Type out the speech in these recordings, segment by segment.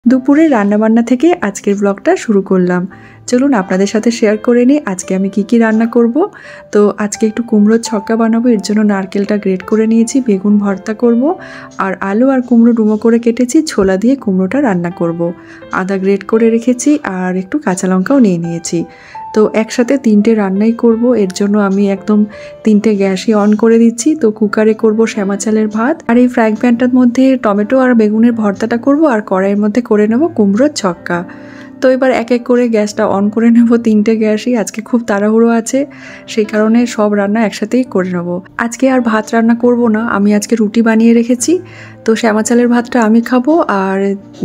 দুপুরে রান্নাবান্না থেকে আজকের ব্লগটা শুরু করলাম। চলুন আপনাদের সাথে শেয়ার করে নিই আজকে আমি কি রান্না করব। তো আজকে একটু কুমড়োর ছক্কা বানাবো, এর জন্য নারকেলটা গ্রেট করে নিয়েছি, বেগুন ভর্তা করব, আর আলু আর কুমড়ো ডুমো করে কেটেছি, ছোলা দিয়ে কুমড়োটা রান্না করব। আদা গ্রেট করে রেখেছি আর একটু কাঁচা লঙ্কাও নিয়ে নিয়েছি। তো একসাথে তিনটে রান্নাই করব, এর জন্য আমি একদম তিনটে গ্যাসই অন করে দিচ্ছি। তো কুকারে করব শ্যামা চালের ভাত, আর এই ফ্রাইং প্যানটার মধ্যে টমেটো আর বেগুনের ভর্তাটা করব, আর কড়াইয়ের মধ্যে করে নেব কুমড়োর ছক্কা। তো এবার এক এক করে গ্যাসটা অন করে নেব, তিনটে গ্যাসই, আজকে খুব তাড়াহুড়ো আছে, সেই কারণে সব রান্না একসাথেই করে নেব। আজকে আর ভাত রান্না করব না, আমি আজকে রুটি বানিয়ে রেখেছি। তো শ্যামা চালের ভাতটা আমি খাবো, আর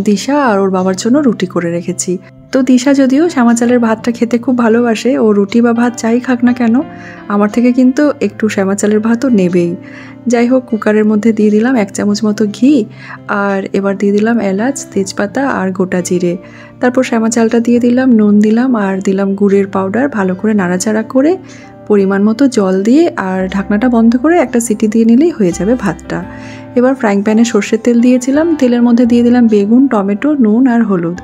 দিশা আর ওর বাবার জন্য রুটি করে রেখেছি। তো দিশা যদিও শ্যামা চালের ভাতটা খেতে খুব ভালোবাসে, ও রুটি বা ভাত যাই খাক না কেন আমার থেকে কিন্তু একটু শ্যামা চালের ভাতও নেবেই। যাই হোক, কুকারের মধ্যে দিয়ে দিলাম 1 চামচ মতো ঘি, আর এবার দিয়ে দিলাম এলাচ, তেজপাতা আর গোটা জিরে। তারপর শ্যামা চালটা দিয়ে দিলাম, নুন দিলাম আর দিলাম গুড়ের পাউডার। ভালো করে নাড়াচাড়া করে পরিমাণ মতো জল দিয়ে আর ঢাকনাটা বন্ধ করে একটা সিটি দিয়ে নিলেই হয়ে যাবে ভাতটা। এবার ফ্রাইং প্যানে সর্ষের তেল দিয়েছিলাম, তেলের মধ্যে দিয়ে দিলাম বেগুন, টমেটো, নুন আর হলুদ।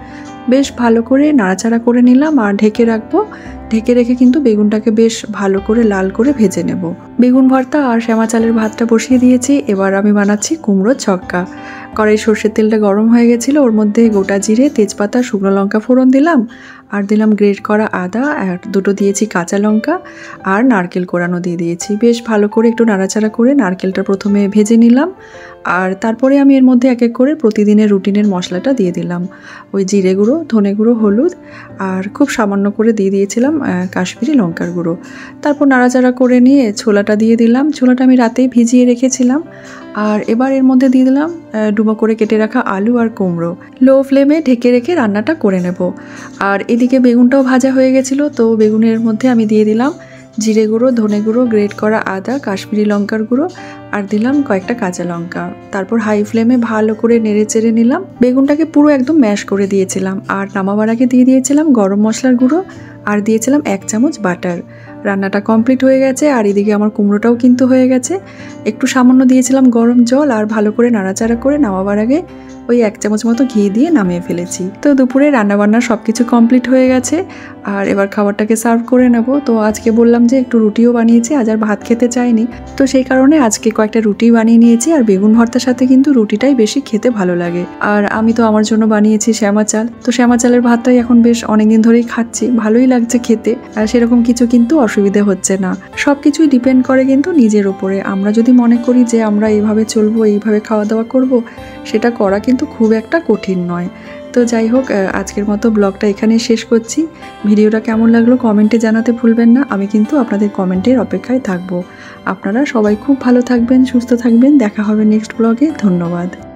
বেশ ভালো করে নাড়াচাড়া করে নিলাম আর ঢেকে রাখবো। ঢেকে রেখে কিন্তু বেগুনটাকে বেশ ভালো করে লাল করে ভেজে নেব। বেগুন ভর্তা আর শ্যামা চালের ভাতটা বসিয়ে দিয়েছি, এবার আমি বানাচ্ছি কুমড়োর ছক্কা। কড়াই সর্ষের তেলটা গরম হয়ে গেছিলো, ওর মধ্যে গোটা জিরে, তেজপাতা, শুকনো লঙ্কা ফোড়ন দিলাম, আর দিলাম গ্রেট করা আদা, আর দুটো দিয়েছি কাঁচা লঙ্কা, আর নারকেল কোড়ানো দিয়ে দিয়েছি। বেশ ভালো করে একটু নাড়াচাড়া করে নারকেলটা প্রথমে ভেজে নিলাম, আর তারপরে আমি এর মধ্যে এক এক করে প্রতিদিনের রুটিনের মশলাটা দিয়ে দিলাম। ওই জিরে গুঁড়ো, ধনে গুঁড়ো, হলুদ, আর খুব সামান্য করে দিয়ে দিয়েছিলাম কাশ্মীরি লঙ্কার গুঁড়ো। তারপর নাড়াচাড়া করে নিয়ে ছোলাটা দিয়ে দিলাম। ছোলাটা আমি রাতেই ভিজিয়ে রেখেছিলাম। আর এবার এর মধ্যে দিয়ে দিলাম ডুবো করে কেটে রাখা আলু আর কুমড়ো। লো ফ্লেমে ঢেকে রেখে রান্নাটা করে নেব। আর এদিকে বেগুনটাও ভাজা হয়ে গেছিলো, তো বেগুনের মধ্যে আমি দিয়ে দিলাম জিরে গুঁড়ো, ধনে গুঁড়ো, গ্রেট করা আদা, কাশ্মীরি লঙ্কার গুঁড়ো, আর দিলাম কয়েকটা কাঁচা লঙ্কা। তারপর হাই ফ্লেমে ভালো করে নেড়ে চেড়ে নিলাম। বেগুনটাকে পুরো একদম ম্যাশ করে দিয়েছিলাম, আর নামাবার আগে দিয়ে দিয়েছিলাম গরম মশলার গুঁড়ো, আর দিয়েছিলাম 1 চামচ বাটার। রান্নাটা কমপ্লিট হয়ে গেছে, আর এদিকে আমার কুমড়োটাও কিন্তু হয়ে গেছে। একটু সামান্য দিয়েছিলাম গরম জল, আর ভালো করে নাড়াচাড়া করে নামাবার আগে ওই 1 চামচ মতো ঘি দিয়ে নামিয়ে ফেলেছি। তো দুপুরে রান্নাবান্না সব কিছু কমপ্লিট হয়ে গেছে, আর এবার খাবারটাকে সার্ভ করে নেব। তো আজকে বললাম যে একটু রুটিও বানিয়েছি, আজ আর ভাত খেতে চাইনি, তো সেই কারণে আজকে কয়েকটা রুটি বানিয়ে নিয়েছি। আর বেগুন ভর্তার সাথে কিন্তু রুটিটাই বেশি খেতে ভালো লাগে। আর আমি তো আমার জন্য বানিয়েছি শ্যামা চাল, তো শ্যামা চালের ভাতটাই এখন বেশ অনেকদিন ধরেই খাচ্ছি, ভালোই লাগছে খেতে, আর সেরকম কিছু কিন্তু অসুবিধে হচ্ছে না। সব কিছুই ডিপেন্ড করে কিন্তু নিজের ওপরে। আমরা যদি মনে করি যে আমরা এইভাবে চলবো, এইভাবে খাওয়া দাওয়া করব, সেটা করা কিন্তু খুব একটা কঠিন নয়। তো যাই হোক, আজকের মতো ব্লগটা এখানেই শেষ করছি। ভিডিওটা কেমন লাগলো কমেন্টে জানাতে ভুলবেন না, আমি কিন্তু আপনাদের কমেন্টের অপেক্ষায় থাকবো। আপনারা সবাই খুব ভালো থাকবেন, সুস্থ থাকবেন, দেখা হবে নেক্সট ব্লগে। ধন্যবাদ।